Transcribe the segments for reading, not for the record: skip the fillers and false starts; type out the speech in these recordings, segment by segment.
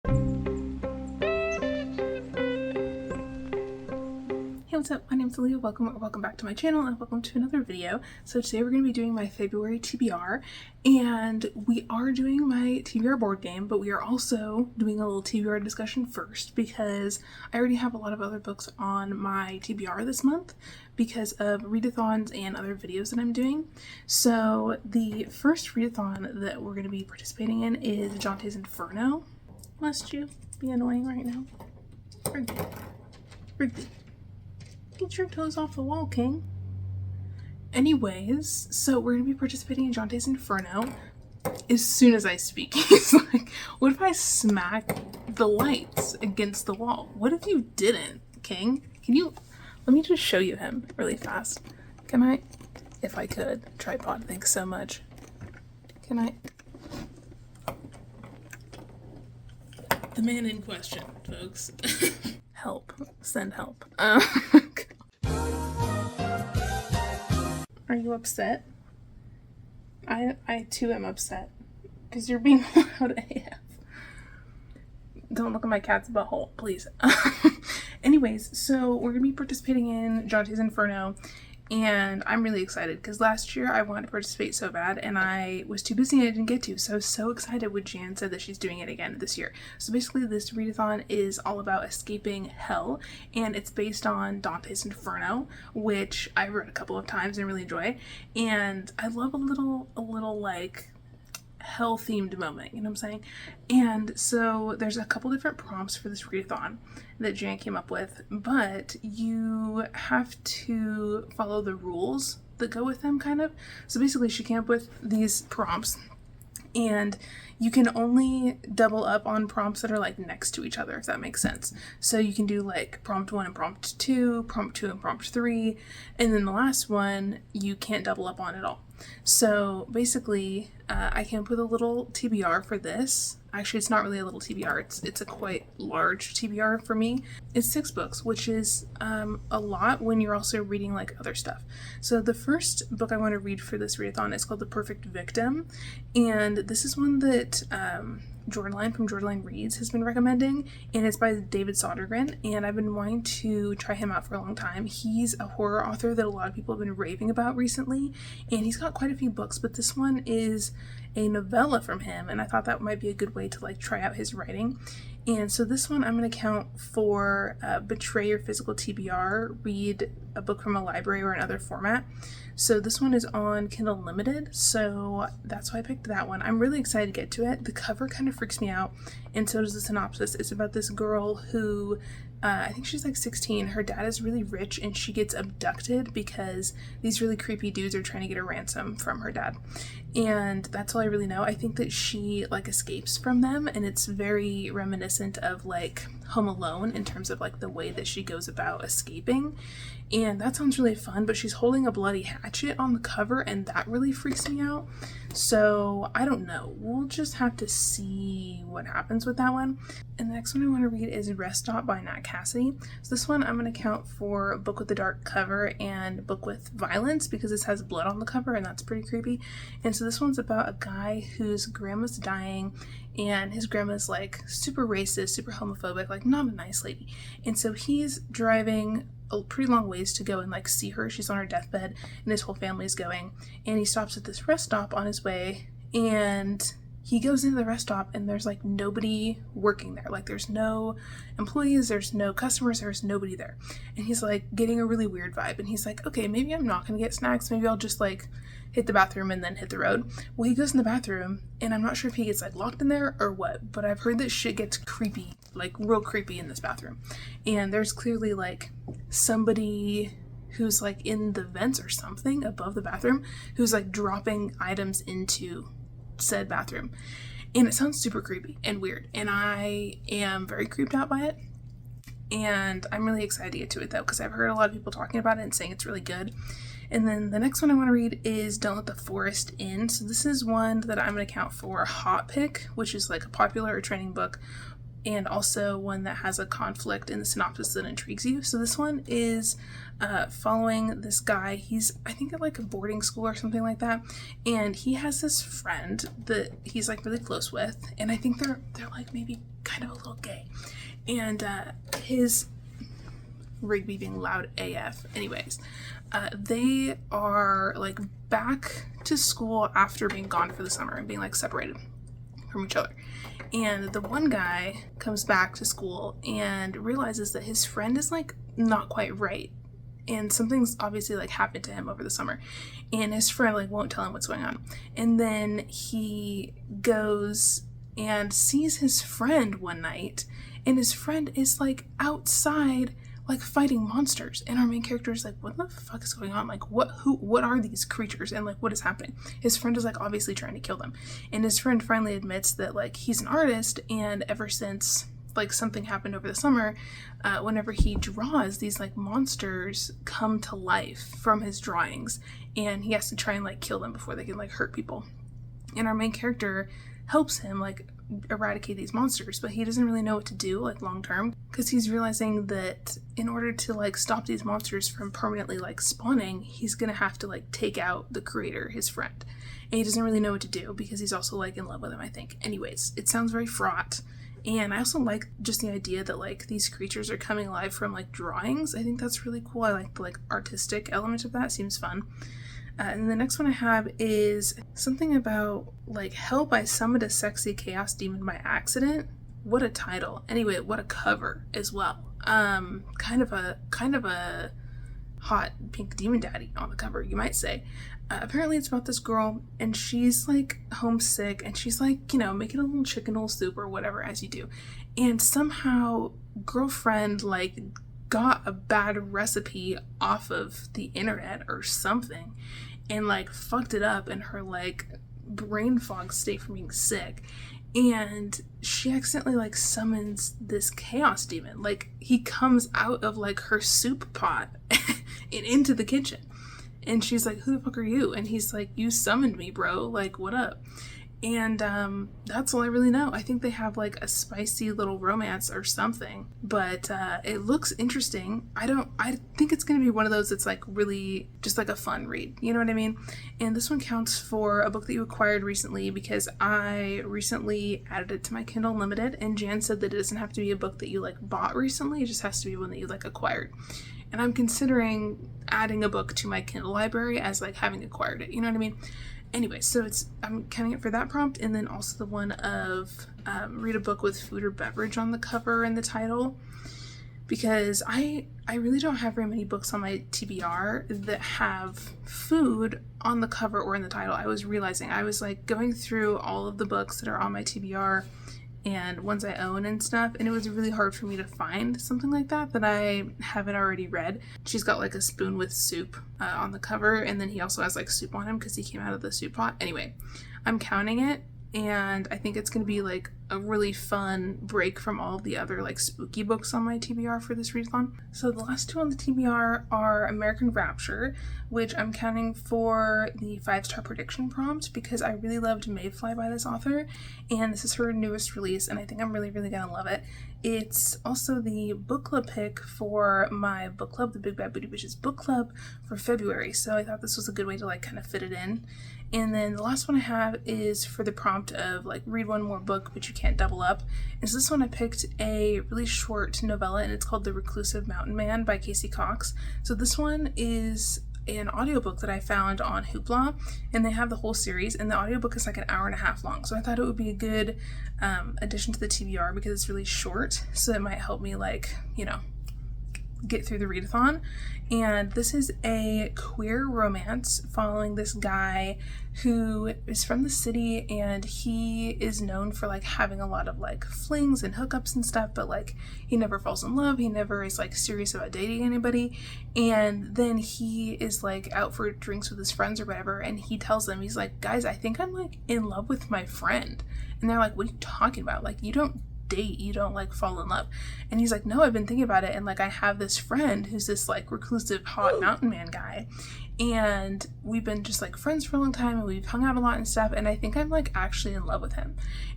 Hey, what's up? My name's Alea. Welcome back to my channel and welcome to another video. So today we're going to be doing my February TBR, and we are doing my TBR board game, but we are also doing a little TBR discussion first because I already have a lot of other books on my TBR this month because of readathons and other videos that I'm doing. So the first readathon that we're going to be participating in is Jante's Inferno. Must you be annoying right now? Wrigley. Get your toes off the wall, King. Anyways, so we're going to be participating in Jante's Inferno as soon as I speak. He's like, what if I smack the lights against the wall? What if you didn't, King? Let me just show you him really fast. Can I? If I could. Tripod, thanks so much. Can I? The man in question, folks. Help. Send help. Are you upset? I too am upset. Because you're being loud AF. Don't look at my cat's butthole, please. Anyways, so we're going to be participating in Jante's Inferno. And I'm really excited because last year I wanted to participate so bad and I was too busy and I didn't get to. So I was so excited when Jan said that she's doing it again this year. So basically this readathon is all about escaping hell, and it's based on Dante's Inferno, which I've read a couple of times and really enjoy. And I love a little like hell themed moment, you know what I'm saying? And so there's a couple different prompts for this readathon that Jan came up with, but you have to follow the rules that go with them, kind of. So basically she came up with these prompts, and you can only double up on prompts that are like next to each other, if that makes sense. So you can do like prompt 1 and prompt 2, prompt 2 and prompt 3, and then the last one you can't double up on at all. So basically I came up with a little TBR for this. Actually, it's not really a little TBR, it's a quite large TBR for me. It's 6 books, which is a lot when you're also reading like other stuff. So the first book I want to read for this readathon is called The Perfect Victim, and this is one that Jordan from Jordan Reads has been recommending, and it's by David Sodergren, and I've been wanting to try him out for a long time. He's a horror author that a lot of people have been raving about recently, and he's got quite a few books, but this one is a novella from him, and I thought that might be a good way to like try out his writing. And so this one I'm going to count for Betray Your Physical TBR, read a book from a library or another format. So this one is on Kindle Unlimited, so that's why I picked that one. I'm really excited to get to it. The cover kind of freaks me out, and so does the synopsis. It's about this girl who, I think she's like 16. Her dad is really rich, and she gets abducted because these really creepy dudes are trying to get a ransom from her dad. And that's all I really know. I think that she like escapes from them, and it's very reminiscent of like Home Alone in terms of like the way that she goes about escaping. And that sounds really fun, but she's holding a bloody hatchet on the cover, and that really freaks me out. So I don't know. We'll just have to see what happens with that one. And the next one I want to read is Rest Stop by Nat Cassidy. So this one I'm going to count for book with a dark cover and book with violence because this has blood on the cover, and that's pretty creepy. And so this one's about a guy whose grandma's dying, and his grandma's like super racist, super homophobic, like not a nice lady. And so he's driving a pretty long ways to go and like see her. She's on her deathbed and his whole family's going, and he stops at this rest stop on his way, and he goes into the rest stop and there's like nobody working there. Like there's no employees, there's no customers, there's nobody there. And he's like getting a really weird vibe, and he's like, okay, maybe I'm not gonna get snacks, maybe I'll just like hit the bathroom and then hit the road. Well, he goes in the bathroom, and I'm not sure if he gets like locked in there or what, but I've heard that shit gets creepy, like real creepy in this bathroom. And there's clearly like somebody who's like in the vents or something above the bathroom who's like dropping items into said bathroom. And it sounds super creepy and weird, and I am very creeped out by it. And I'm really excited to get to it though, because I've heard a lot of people talking about it and saying it's really good. And then the next one I want to read is Don't Let the Forest In. So this is one that I'm going to count for Hot Pick, which is like a popular or trending book and also one that has a conflict in the synopsis that intrigues you. So this one is following this guy. He's, I think, at like a boarding school or something like that, and he has this friend that he's like really close with, and I think they're like maybe kind of a little gay, and his Rigby being loud AF. Anyways, they are like back to school after being gone for the summer and being like separated from each other. And the one guy comes back to school and realizes that his friend is like not quite right. And something's obviously like happened to him over the summer. And his friend like won't tell him what's going on. And then he goes and sees his friend one night. And his friend is like outside like fighting monsters, and our main character is like, what the fuck is going on? Like, what are these creatures, and like what is happening? His friend is like obviously trying to kill them, and his friend finally admits that like he's an artist, and ever since like something happened over the summer, whenever he draws, these like monsters come to life from his drawings, and he has to try and like kill them before they can like hurt people. And our main character helps him like eradicate these monsters, but he doesn't really know what to do like long term, because he's realizing that in order to like stop these monsters from permanently like spawning, he's gonna have to like take out the creator, his friend, and he doesn't really know what to do because he's also like in love with him, I think. Anyways, it sounds very fraught, and I also like just the idea that like these creatures are coming alive from like drawings. I think that's really cool. I like the like artistic element of that. Seems fun. And the next one I have is something about like, help, I summoned a sexy chaos demon by accident. What a title. Anyway, what a cover as well. Kind of a hot pink demon daddy on the cover, you might say. Apparently it's about this girl, and she's like homesick, and she's like, you know, making a little chicken noodle soup or whatever, as you do. And somehow girlfriend like got a bad recipe off of the internet or something, and like fucked it up in her like brain fog state from being sick, and she accidentally like summons this chaos demon. Like, he comes out of like her soup pot and into the kitchen, and she's like, who the fuck are you? And he's like, you summoned me, bro, like what up? And that's all I really know. I think they have like a spicy little romance or something, but it looks interesting. I think it's gonna be one of those that's like really just like a fun read, you know what I mean? And this one counts for a book that you acquired recently, because I recently added it to my Kindle Unlimited, and Jan said that it doesn't have to be a book that you like bought recently, it just has to be one that you like acquired. And I'm considering adding a book to my Kindle library as like having acquired it, you know what I mean? Anyway, so I'm counting it for that prompt, and then also the one of read a book with food or beverage on the cover and the title, because I really don't have very many books on my TBR that have food on the cover or in the title. I was realizing, I was like going through all of the books that are on my TBR and ones I own and stuff, and it was really hard for me to find something like that I haven't already read. She's got like a spoon with soup on the cover, and then he also has like soup on him because he came out of the soup pot. Anyway, I'm counting it, and I think it's going to be like a really fun break from all of the other like spooky books on my TBR for this readathon. So the last two on the TBR are American Rapture, which I'm counting for the 5-star prediction prompt because I really loved Mayfly by this author, and this is her newest release, and I think I'm really gonna love it. It's also the book club pick for my book club, the Big Bad Booty Bitches book club for February, so I thought this was a good way to like kind of fit it in. And then the last one I have is for the prompt of like read one more book but you can't double up. And so this one I picked a really short novella, and it's called The Reclusive Mountain Man by Casey Cox. So this one is an audiobook that I found on Hoopla, and they have the whole series, and the audiobook is like an hour and a half long, so I thought it would be a good addition to the TBR because it's really short, so it might help me like, you know, get through the readathon. And this is a queer romance following this guy who is from the city, and he is known for like having a lot of like flings and hookups and stuff, but like he never falls in love, he never is like serious about dating anybody. And then he is like out for drinks with his friends or whatever, and he tells them, he's like, guys, I think I'm like in love with my friend. And they're like, what are you talking about? Like, you don't date, you don't like fall in love. And he's like, no, I've been thinking about it, and like I have this friend who's this like reclusive hot mountain man guy, and we've been just like friends for a long time, and we've hung out a lot and stuff, and I think I'm like actually in love with him.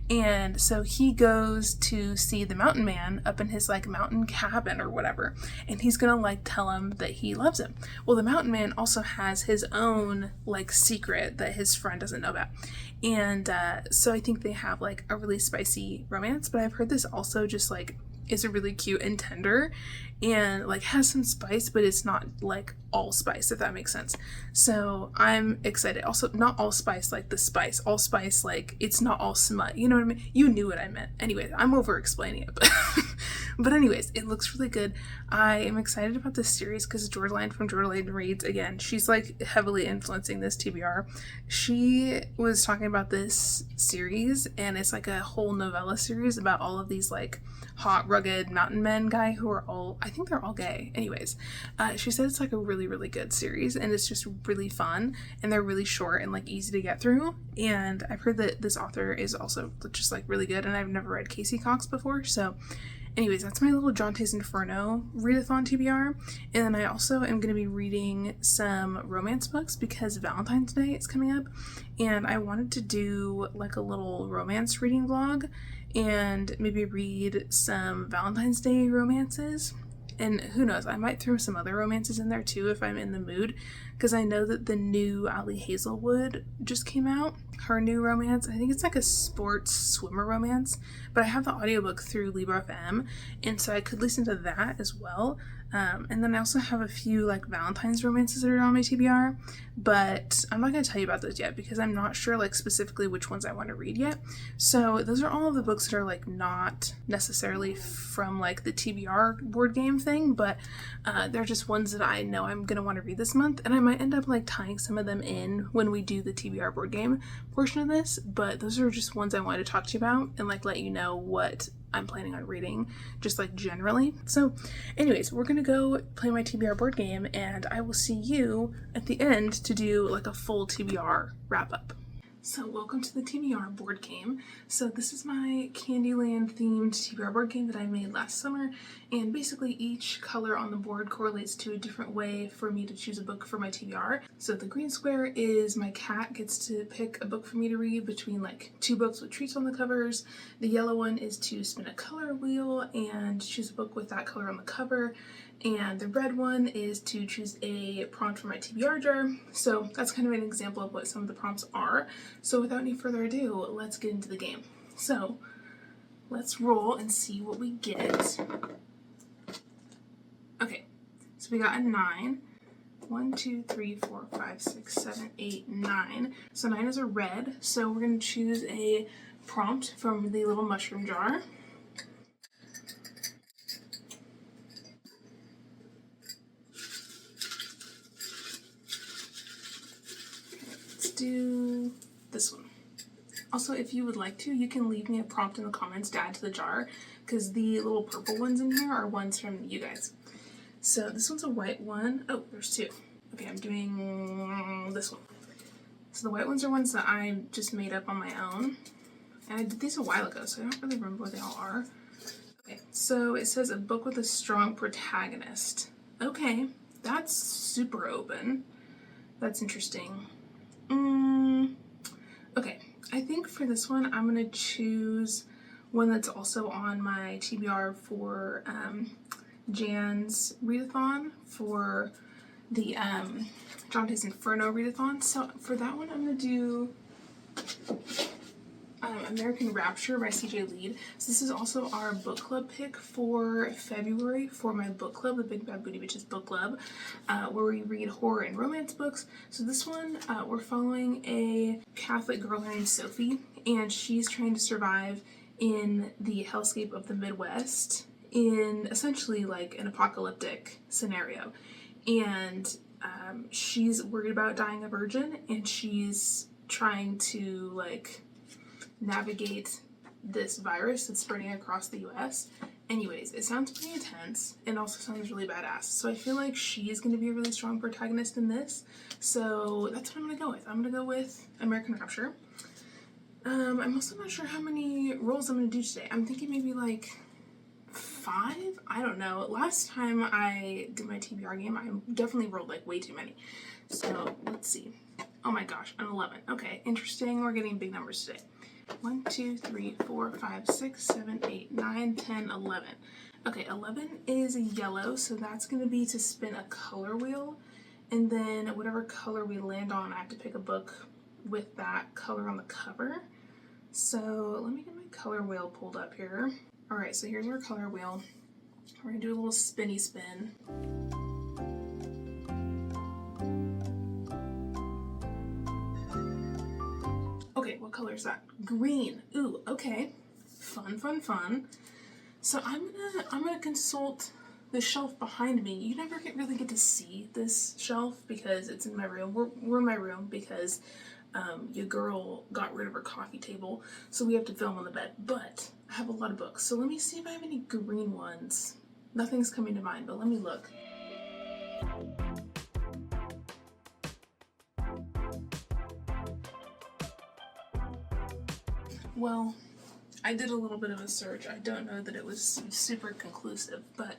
And so he goes to see the mountain man up in his like mountain cabin or whatever, and he's gonna like tell him that he loves him. Well, the mountain man also has his own like secret that his friend doesn't know about, and so I think they have like a really spicy romance. But I've heard this also just like is a really cute and tender, and like has some spice, but it's not like all spice, if that makes sense. So I'm excited. Also, not all spice like the spice, all spice like it's not all smut, you know what I mean? You knew what I meant. Anyway, I'm over explaining it, but anyways, it looks really good. I am excited about this series because Jordaline from Jordaline Reads, again, she's like heavily influencing this TBR. She was talking about this series, and it's like a whole novella series about all of these like hot, rugged mountain men guy who are all, I think they're all gay. Anyways, she said it's like a really, really good series, and it's just really fun, and they're really short and like easy to get through. And I've heard that this author is also just like really good, and I've never read Casey Cox before. So anyways, that's my little Jante's Inferno readathon TBR. And then I also am going to be reading some romance books because Valentine's Day is coming up, and I wanted to do like a little romance reading vlog and maybe read some Valentine's Day romances. And who knows, I might throw some other romances in there too if I'm in the mood, because I know that the new Ali Hazelwood just came out, her new romance. I think it's like a sports swimmer romance, but I have the audiobook through Libra FM, and so I could listen to that as well. And then I also have a few like Valentine's romances that are on my TBR, but I'm not going to tell you about those yet because I'm not sure like specifically which ones I want to read yet. So those are all of the books that are like not necessarily from like the TBR board game thing, but they're just ones that I know I'm going to want to read this month, and I might end up like tying some of them in when we do the TBR board game portion of this, but those are just ones I wanted to talk to you about and like let you know what I'm planning on reading, just like generally. So anyways, we're gonna go play my TBR board game, and I will see you at the end to do like a full TBR wrap up. So welcome to the TBR board game. So this is my Candyland themed TBR board game that I made last summer, and basically each color on the board correlates to a different way for me to choose a book for my TBR. So the green square is my cat gets to pick a book for me to read between like two books with treats on the covers. The yellow one is to spin a color wheel and choose a book with that color on the cover. And the red one is to choose a prompt for my TBR jar. So that's kind of an example of what some of the prompts are. So without any further ado, let's get into the game. So let's roll and see what we get. Okay, so we got a 9. 1, 2, 3, 4, 5, 6, 7, 8, 9. So 9 is a red. So we're going to choose a prompt from the little mushroom jar. Do this one. Also, if you would like to, you can leave me a prompt in the comments to add to the jar, because the little purple ones in here are ones from you guys. So this one's a white one. Oh, there's two. Okay, I'm doing this one. So the white ones are ones that I just made up on my own, and I did these a while ago, so I don't really remember what they all are. Okay, so it says a book with a strong protagonist. Okay, that's super open. That's interesting. Okay, I think for this one I'm going to choose one that's also on my TBR for Jan's readathon for the Jante's Inferno readathon. So for that one I'm going to do American Rapture by CJ Lead. So this is also our book club pick for February for my book club, the Big Bad Booty Bitches book club, where we read horror and romance books. So this one, we're following a Catholic girl named Sophie, and she's trying to survive in the hellscape of the Midwest in essentially like an apocalyptic scenario. And she's worried about dying a virgin, and she's trying to like navigate this virus that's spreading across the US. Anyways, it sounds pretty intense and also sounds really badass. So I feel like she's going to be a really strong protagonist in this. So that's what I'm going to go with. I'm going to go with American Rapture. I'm also not sure how many rolls I'm going to do today. I'm thinking maybe like 5? I don't know. Last time I did my TBR game, I definitely rolled like way too many. So let's see. Oh my gosh, an 11. Okay, interesting. We're getting big numbers today. 1, 2, 3, 4, 5, 6, 7, 8, 9, 10, 11. Okay, 11 is yellow, so that's going to be to spin a color wheel. And then whatever color we land on, I have to pick a book with that color on the cover. So let me get my color wheel pulled up here. Alright, so here's our color wheel. We're going to do a little spinny spin. Okay, what color is that? Green. Ooh, okay. Fun, fun, fun. So I'm gonna consult the shelf behind me. You never really get to see this shelf because it's in my room. We're in my room because your girl got rid of her coffee table, so we have to film on the bed. But I have a lot of books, so let me see if I have any green ones. Nothing's coming to mind, but let me look. Well, I did a little bit of a search. I don't know that it was super conclusive, but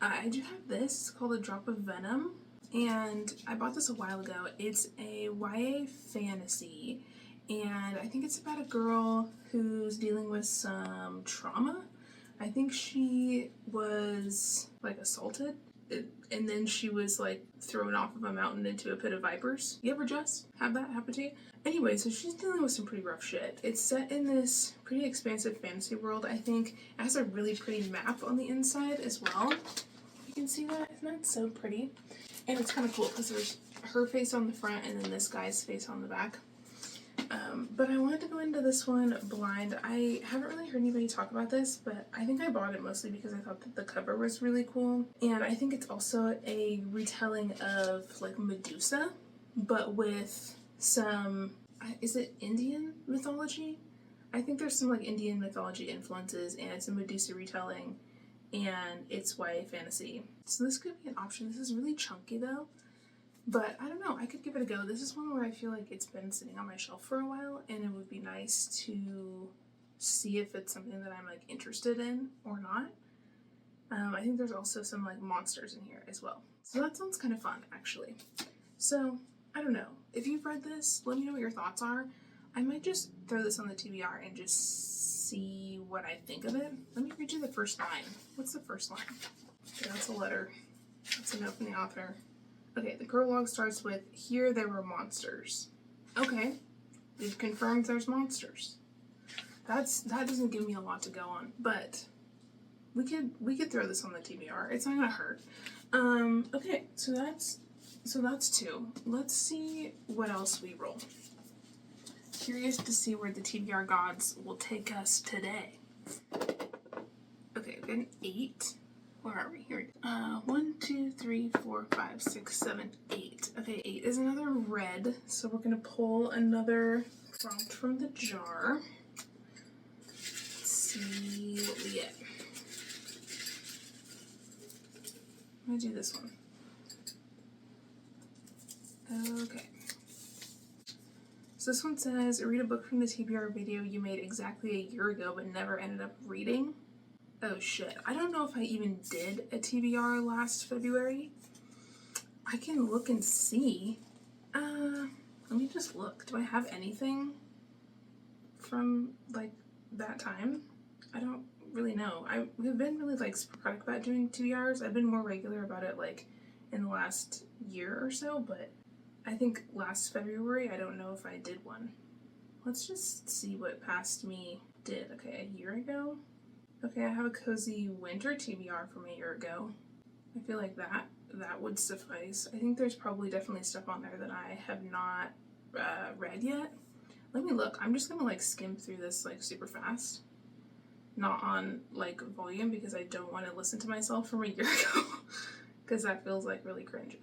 I do have this. It's called A Drop of Venom, and I bought this a while ago. It's a YA fantasy, and I think it's about a girl who's dealing with some trauma. I think she was like assaulted, and then she was like thrown off of a mountain into a pit of vipers. You ever just have that happen to you? Anyway, so she's dealing with some pretty rough shit. It's set in this pretty expansive fantasy world, I think. It has a really pretty map on the inside as well. You can see that? Isn't that so pretty? And it's kind of cool because there's her face on the front and then this guy's face on the back. But I wanted to go into this one blind. I haven't really heard anybody talk about this, but I think I bought it mostly because I thought that the cover was really cool. And I think it's also a retelling of like Medusa, but with some, is it Indian mythology? I think there's some like Indian mythology influences, and it's a Medusa retelling, and it's YA fantasy. So this could be an option. This is really chunky though, but I don't know, I could give it a go. This is one where I feel like it's been sitting on my shelf for a while, and it would be nice to see if it's something that I'm like interested in or not. I think there's also some like monsters in here as well. So that sounds kind of fun actually. So I don't know. If you've read this, let me know what your thoughts are. I might just throw this on the TBR and just see what I think of it. Let me read you the first line. What's the first line? Okay, that's a letter. That's a note from the author. Okay, the prologue starts with, "Here there were monsters." Okay, we've confirmed there's monsters. That doesn't give me a lot to go on, but we could throw this on the TBR. It's not gonna hurt. Okay, so that's 2. Let's see what else we roll. Curious to see where the TBR gods will take us today. Okay, I've got an 8. Where are we? Here we go. 1, 2, 3, 4, 5, 6, 7, 8. Okay, 8 is another red, so we're gonna pull another prompt from the jar. Let's see what we get. I'm gonna do this one. Okay. So this one says, read a book from the TBR video you made exactly a year ago but never ended up reading. Oh shit, I don't know if I even did a TBR last February. I can look and see. Let me just look. Do I have anything from like that time? I don't really know. I've been really like sporadic about doing TBRs. I've been more regular about it like in the last year or so, but I think last February, I don't know if I did one. Let's just see what past me did. Okay, a year ago? Okay, I have a cozy winter TBR from a year ago. I feel like that would suffice. I think there's probably definitely stuff on there that I have not read yet. Let me look. I'm just gonna like skim through this like super fast. Not on like volume because I don't want to listen to myself from a year ago because that feels like really cringe.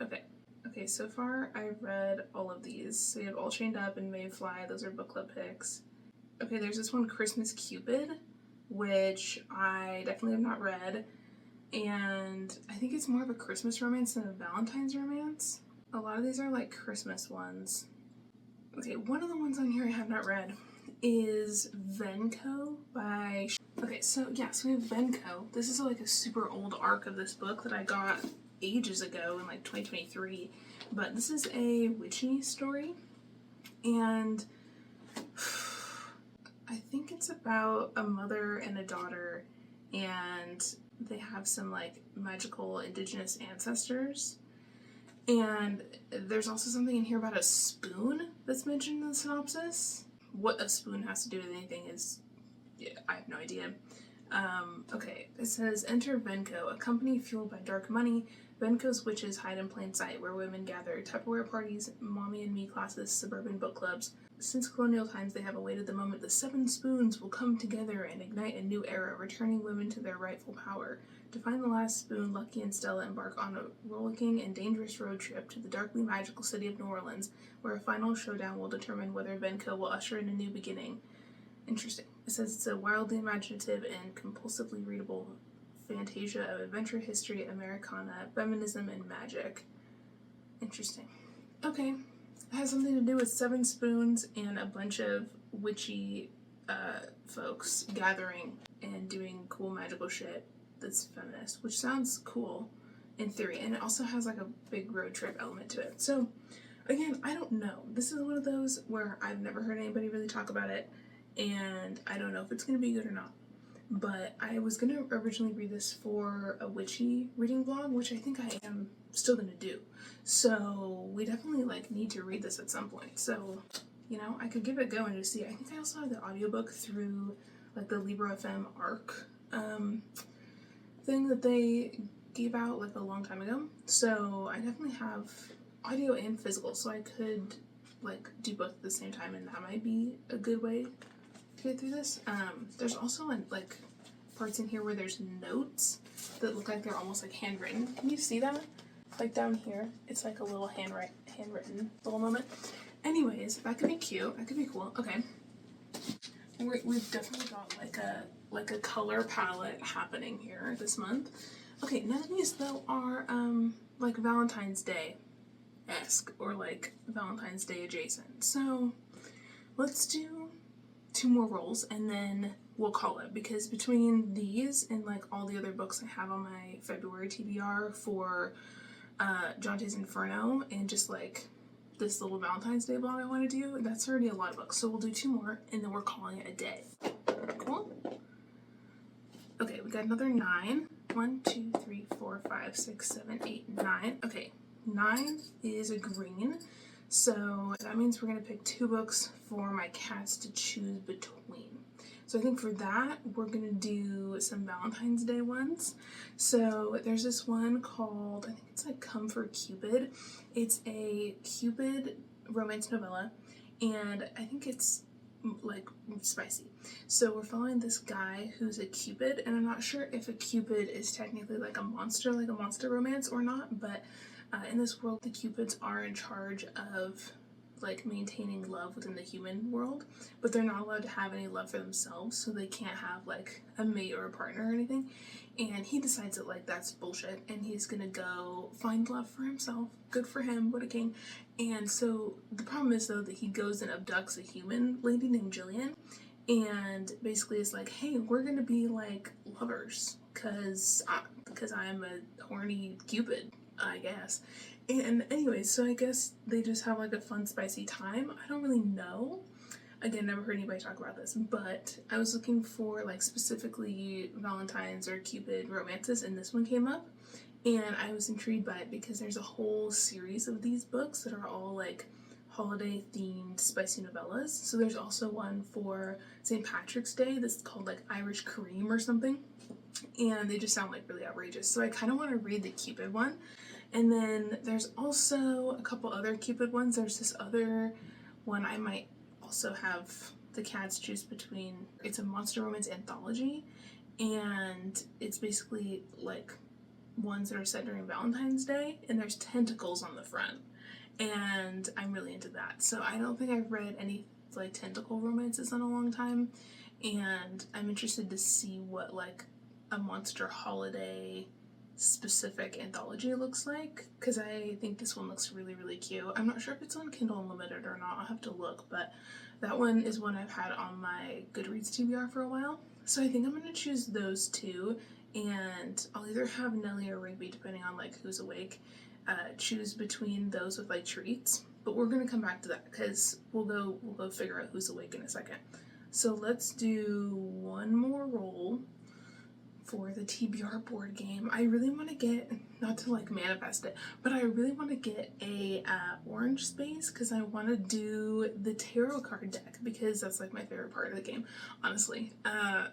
Okay, so far I've read all of these. So you have All Chained Up and Mayfly. Those are book club picks. Okay, there's this one, Christmas Cupid, which I definitely have not read, and I think it's more of a Christmas romance than a Valentine's romance. A lot of these are like Christmas ones. Okay, one of the ones on here I have not read is Venko by... Okay, so yeah, so we have Venko. This is like a super old arc of this book that I got ages ago in like 2023. But this is a witchy story. And I think it's about a mother and a daughter, and they have some like magical indigenous ancestors. And there's also something in here about a spoon that's mentioned in the synopsis. What a spoon has to do with anything is, yeah, I have no idea. Okay, it says, enter Venko, a company fueled by dark money. Venko's witches hide in plain sight, where women gather, Tupperware parties, mommy and me classes, suburban book clubs. Since colonial times, they have awaited the moment the 7 spoons will come together and ignite a new era, returning women to their rightful power. To find the last spoon, Lucky and Stella embark on a rollicking and dangerous road trip to the darkly magical city of New Orleans, where a final showdown will determine whether Venko will usher in a new beginning. Interesting. It says it's a wildly imaginative and compulsively readable fantasia of adventure, history, Americana, feminism, and magic. Interesting. Okay. It has something to do with 7 spoons and a bunch of witchy folks gathering and doing cool magical shit that's feminist, which sounds cool in theory. And it also has like a big road trip element to it. So, again, I don't know. This is one of those where I've never heard anybody really talk about it, and I don't know if it's going to be good or not. But I was going to originally read this for a witchy reading vlog, which I think I am still going to do. So we definitely like need to read this at some point. So, you know, I could give it a go and just see. I think I also have the audiobook through like the Libro FM ARC thing that they gave out like a long time ago. So I definitely have audio and physical, so I could like do both at the same time, and that might be a good way to get through this. There's also like parts in here where there's notes that look like they're almost like handwritten. Can you see that? Like down here, it's like a little handwritten little moment. Anyways, that could be cute. That could be cool. Okay, we've definitely got like a color palette happening here this month. Okay, none of these though are like Valentine's Day-esque or like Valentine's Day adjacent. So let's do 2 more rolls and then we'll call it, because between these and like all the other books I have on my February TBR for Jante's Inferno and just like this little Valentine's Day vlog I want to do, that's already a lot of books. So we'll do 2 more and then we're calling it a day. Cool? Okay, we got another 9. 1, 2, 3, 4, 5, 6, 7, 8, 9. Okay, 9 is a green. So that means we're going to pick 2 books for my cats to choose between. So I think for that, we're going to do some Valentine's Day ones. So there's this one called, I think it's like Come for Cupid. It's a Cupid romance novella, and I think it's like spicy. So we're following this guy who's a Cupid, and I'm not sure if a Cupid is technically like a monster romance or not, but in this world, the Cupids are in charge of like maintaining love within the human world, but they're not allowed to have any love for themselves, so they can't have like a mate or a partner or anything. And he decides that like that's bullshit, and he's gonna go find love for himself. Good for him, what a king. And so the problem is though that he goes and abducts a human lady named Jillian, and basically is like, hey, we're gonna be like lovers because I'm a horny Cupid, I guess. And anyways, so I guess they just have like a fun, spicy time. I don't really know. Again, never heard anybody talk about this, but I was looking for like specifically Valentine's or Cupid romances, and this one came up. And I was intrigued by it because there's a whole series of these books that are all like holiday themed spicy novellas. So there's also one for St. Patrick's Day that's called like Irish Cream or something. And they just sound like really outrageous. So I kind of want to read the Cupid one. And then there's also a couple other Cupid ones. There's this other one I might also have the cats choose between. It's a monster romance anthology, and it's basically like ones that are set during Valentine's Day, and there's tentacles on the front, and I'm really into that. So I don't think I've read any like tentacle romances in a long time, and I'm interested to see what like a monster holiday specific anthology looks like, because I think this one looks really, really cute. I'm not sure if it's on Kindle Unlimited or not. I'll have to look, but that one is one I've had on my Goodreads TBR for a while. So I think I'm going to choose those two, and I'll either have Nellie or Rigby, depending on like who's awake, choose between those with like treats. But we're going to come back to that because we'll go figure out who's awake in a second. So let's do one more roll for the TBR board game. I really want to get, not to like manifest it, but I really want to get a orange space because I want to do the tarot card deck because that's like my favorite part of the game, honestly.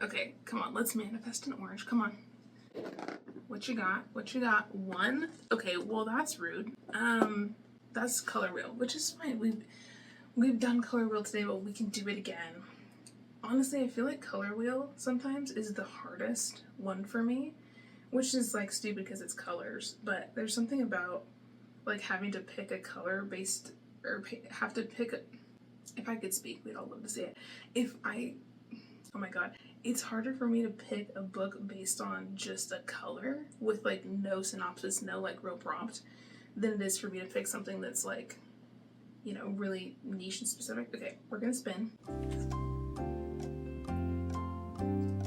Okay, come on, let's manifest an orange. Come on. What you got? What you got? One? Okay, well that's rude. That's color wheel, which is fine. We've done color wheel today, but we can do it again. Honestly, I feel like color wheel sometimes is the hardest one for me, which is like stupid because it's colors, but there's something about like having to pick a color based, or have to pick a, if I could speak, we'd all love to see it. Oh my god, it's harder for me to pick a book based on just a color with like no synopsis, no like real prompt, than it is for me to pick something that's like, you know, really niche and specific. Okay, we're gonna spin.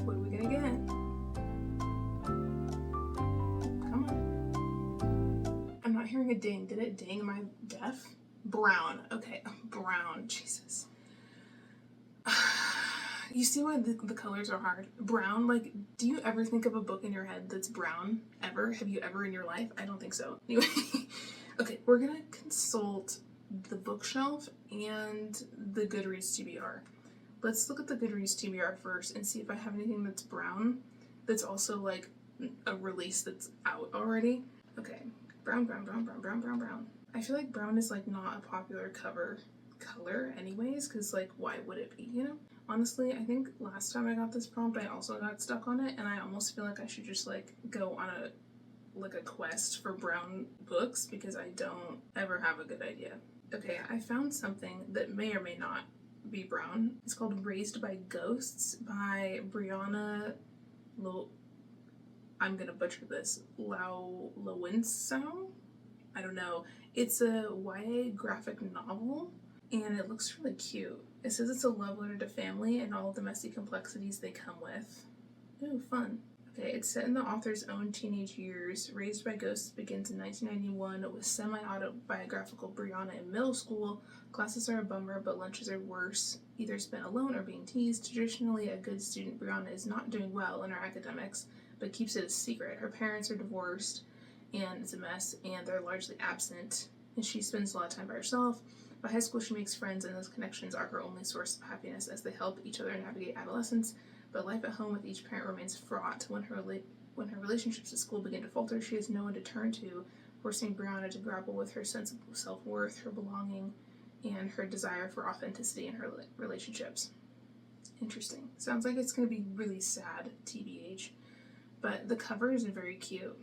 What are we gonna get? Come on. I'm not hearing a ding. Did it ding? Am I deaf? Brown. Okay, brown. Jesus. You see why the colors are hard? Brown, like, do you ever think of a book in your head that's brown? Ever? Have you ever in your life? I don't think so. Anyway, okay, we're gonna consult the bookshelf and the Goodreads TBR. Let's look at the Goodreads TBR first and see if I have anything that's brown that's also like a release that's out already. Okay, brown, brown, brown, brown, brown, brown, brown. I feel like brown is like not a popular cover color anyways, because like why would it be, you know? Honestly, I think last time I got this prompt I also got stuck on it, and I almost feel like I should just like go on a quest for brown books because I don't ever have a good idea. Okay, I found something that may or may not be brown. It's called Raised by Ghosts by Brianna I'm gonna butcher this, Lawinsow? I don't know. It's a YA graphic novel and it looks really cute. It says it's a love letter to family and all of the messy complexities they come with. Ooh, fun. Okay, it's set in the author's own teenage years. Raised by Ghosts begins in 1991 with semi-autobiographical Brianna in middle school. Classes are a bummer, but lunches are worse, either spent alone or being teased. Traditionally a good student, Brianna is not doing well in her academics, but keeps it a secret. Her parents are divorced, and it's a mess, and they're largely absent, and she spends a lot of time by herself. By high school, she makes friends, and those connections are her only source of happiness as they help each other navigate adolescence. But life at home with each parent remains fraught. When her relationships at school begin to falter, she has no one to turn to, forcing Brianna to grapple with her sense of self-worth, her belonging, and her desire for authenticity in her relationships. Interesting. Sounds like it's going to be really sad, TBH. But the cover is very cute.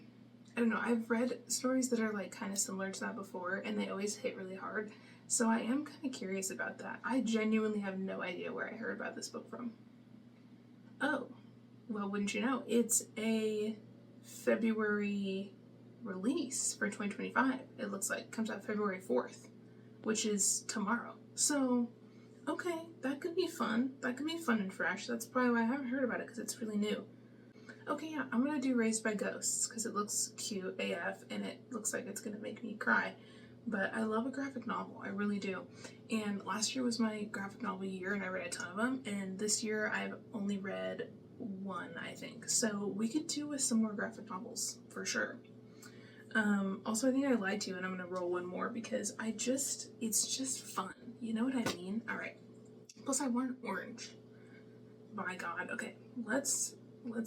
I don't know, I've read stories that are like kind of similar to that before, and they always hit really hard. So I am kind of curious about that. I genuinely have no idea where I heard about this book from. Oh, well, wouldn't you know? It's a February release for 2025. It looks like it comes out February 4th, which is tomorrow. So, okay, that could be fun. That could be fun and fresh. That's probably why I haven't heard about it, because it's really new. Okay, yeah, I'm gonna do Raised by Ghosts because it looks cute AF and it looks like it's gonna make me cry. But I love a graphic novel, I really do. And last year was my graphic novel year and I read a ton of them. And this year I've only read one, I think. So we could do with some more graphic novels, for sure. Also, I think I lied to you and I'm gonna roll one more because it's just fun. You know what I mean? All right. Plus I want orange. My God. Okay, let's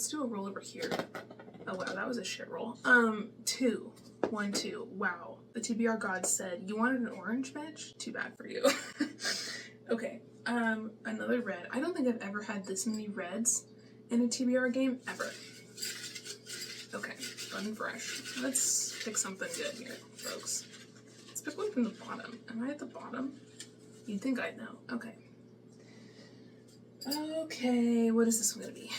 do a roll over here. Oh wow, that was a shit roll. 2. 1, 2. Wow. The TBR god said, you wanted an orange, bitch? Too bad for you. Okay, another red. I don't think I've ever had this many reds in a TBR game, ever. Okay, fun and fresh. Let's pick something good here, folks. Let's pick one from the bottom. Am I at the bottom? You'd think I'd know. Okay. Okay, what is this one gonna be?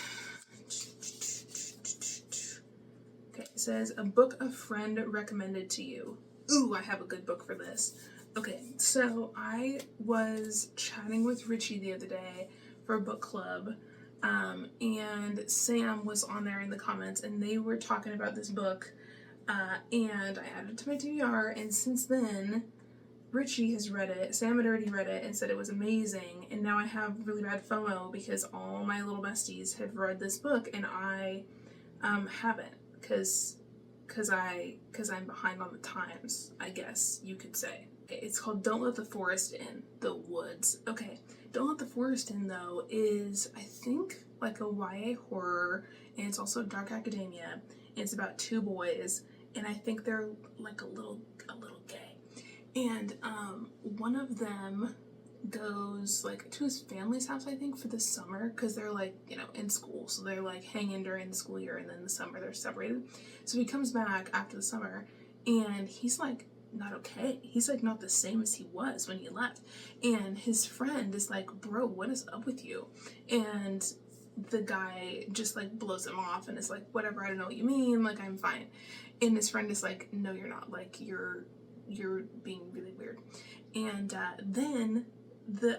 Okay, It says, a book a friend recommended to you. Ooh, I have a good book for this. Okay, so I was chatting with Richie the other day for a book club, and Sam was on there in the comments, and they were talking about this book, and I added it to my TBR, and since then, Richie has read it, Sam had already read it and said it was amazing, and now I have really bad FOMO because all my little besties have read this book and I haven't, because I'm behind on the times, I guess you could say. Okay, it's called Don't Let the Forest In, The Woods. Okay, Don't Let the Forest In, though, is, I think, like a YA horror, and it's also dark academia, and it's about two boys, and I think they're like a little gay. And one of them goes like to his family's house, I think, for the summer, because they're like, you know, in school, so they're like hanging during the school year, and then the summer they're separated. So he comes back after the summer, and he's like not okay. He's like not the same as he was when he left, and his friend is like, bro, what is up with you? And the guy just like blows him off and is like, whatever, I don't know what you mean, like, I'm fine. And his friend is like, no, you're not, like, you're being really weird. And then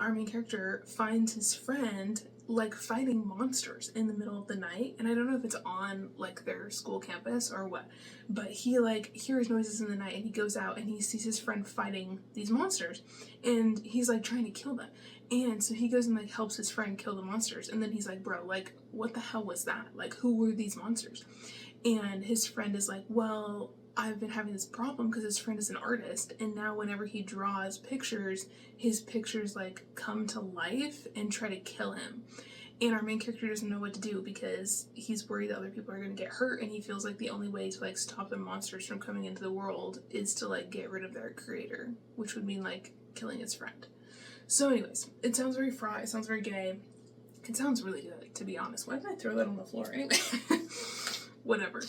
our main character finds his friend like fighting monsters in the middle of the night, and I don't know if it's on like their school campus or what, but he like hears noises in the night, and he goes out and he sees his friend fighting these monsters, and he's like trying to kill them. And so he goes and like helps his friend kill the monsters, and then he's like, bro, like, what the hell was that? Like, who were these monsters? And his friend is like, well, I've been having this problem because his friend is an artist, and now whenever he draws pictures, his pictures like come to life and try to kill him. And our main character doesn't know what to do because he's worried that other people are going to get hurt, and he feels like the only way to like stop the monsters from coming into the world is to like get rid of their creator, which would mean like killing his friend. So anyways, it sounds very fraught, it sounds very gay, it sounds really good, to be honest. Why did I throw that on the floor anyway? whatever.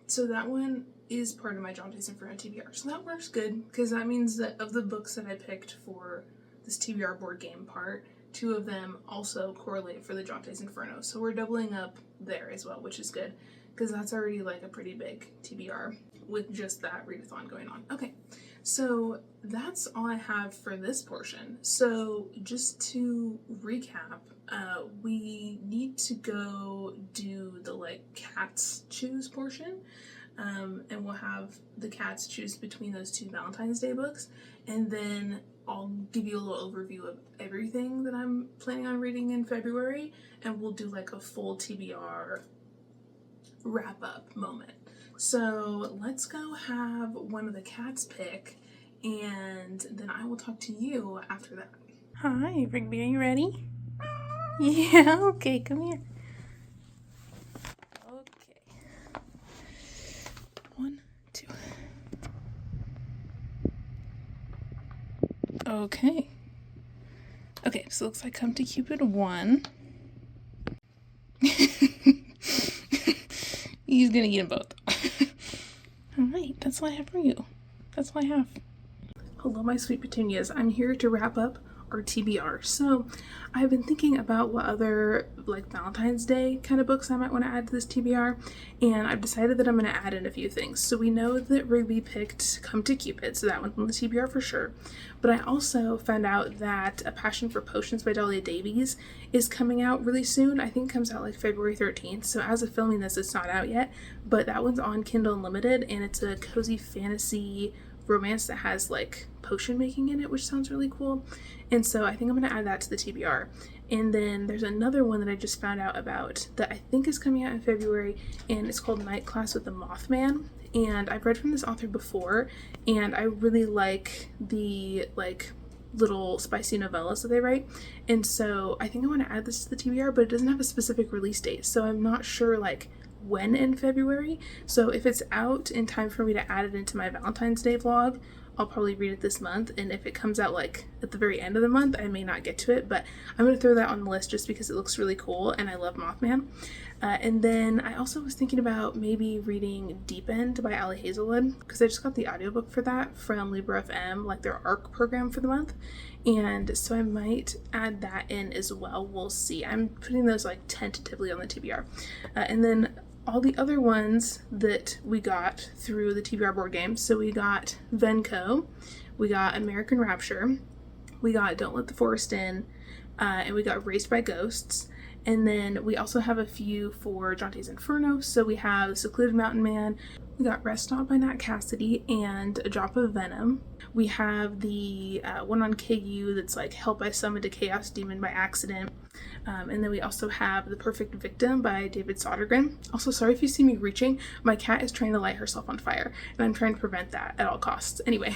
So that one is part of my Jante's Inferno TBR. So that works good, because that means that of the books that I picked for this TBR board game part, 2 of them also correlate for the Jante's Inferno. So we're doubling up there as well, which is good, because that's already like a pretty big TBR with just that readathon going on. Okay, so that's all I have for this portion. So just to recap, we need to go do the like cats choose portion, and we'll have the cats choose between those 2 Valentine's Day books, and then I'll give you a little overview of everything that I'm planning on reading in February, and we'll do like a full TBR wrap up moment. So let's go have one of the cats pick, and then I will talk to you after that. Hi, Rigby, are you ready? Yeah, okay, come here. Okay. 1, 2. Okay. Okay, so it looks like come to Cupid 1. He's gonna eat them both. Alright, that's all I have for you. That's all I have. Hello, my sweet petunias. I'm here to wrap up our TBR. So I've been thinking about what other like Valentine's Day kind of books I might want to add to this TBR, and I've decided that I'm going to add in a few things. So we know that Rigby picked Come to Cupid, so that one's on the TBR for sure. But I also found out that A Passion for Potions by Dahlia Davies is coming out really soon. I think it comes out like February 13th. So as of filming this, it's not out yet, but that one's on Kindle Unlimited, and it's a cozy fantasy romance that has like potion making in it, which sounds really cool. And so I think I'm going to add that to the TBR. And then there's another one that I just found out about that I think is coming out in February, and it's called Night Class with the Mothman. And I've read from this author before, and I really like the like little spicy novellas that they write. And so I think I want to add this to the TBR, but it doesn't have a specific release date, so I'm not sure like when in February. So if it's out in time for me to add it into my Valentine's Day vlog, I'll probably read it this month, and if it comes out like at the very end of the month, I may not get to it, but I'm going to throw that on the list just because it looks really cool and I love Mothman. And then I also was thinking about maybe reading Deep End by Ali Hazelwood, because I just got the audiobook for that from Libro FM, like their ARC program for the month, and so I might add that in as well. We'll see. I'm putting those like tentatively on the TBR. And then all the other ones that we got through the TBR board game. So we got Venco, we got American Rapture, we got Don't Let the Forest In, and we got Raised by Ghosts. And then we also have a few for Jante's Inferno. So we have Secluded Mountain Man, we got Rest Stop by Nat Cassidy, and A Drop of Venom. We have the one on KU that's like Help I Summoned a Chaos Demon by Accident. And then we also have The Perfect Victim by David Sodergren. Also, sorry if you see me reaching. My cat is trying to light herself on fire, and I'm trying to prevent that at all costs. Anyway,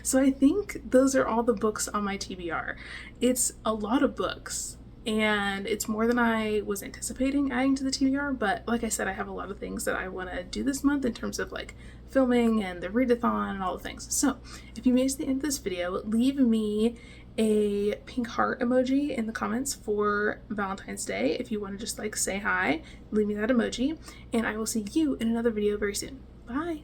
so I think those are all the books on my TBR. It's a lot of books, and it's more than I was anticipating adding to the TBR, but like I said, I have a lot of things that I want to do this month in terms of like filming and the readathon and all the things. So if you made it to the end of this video, leave me a pink heart emoji in the comments for Valentine's Day. If you want to just like say hi, leave me that emoji, and I will see you in another video very soon. Bye!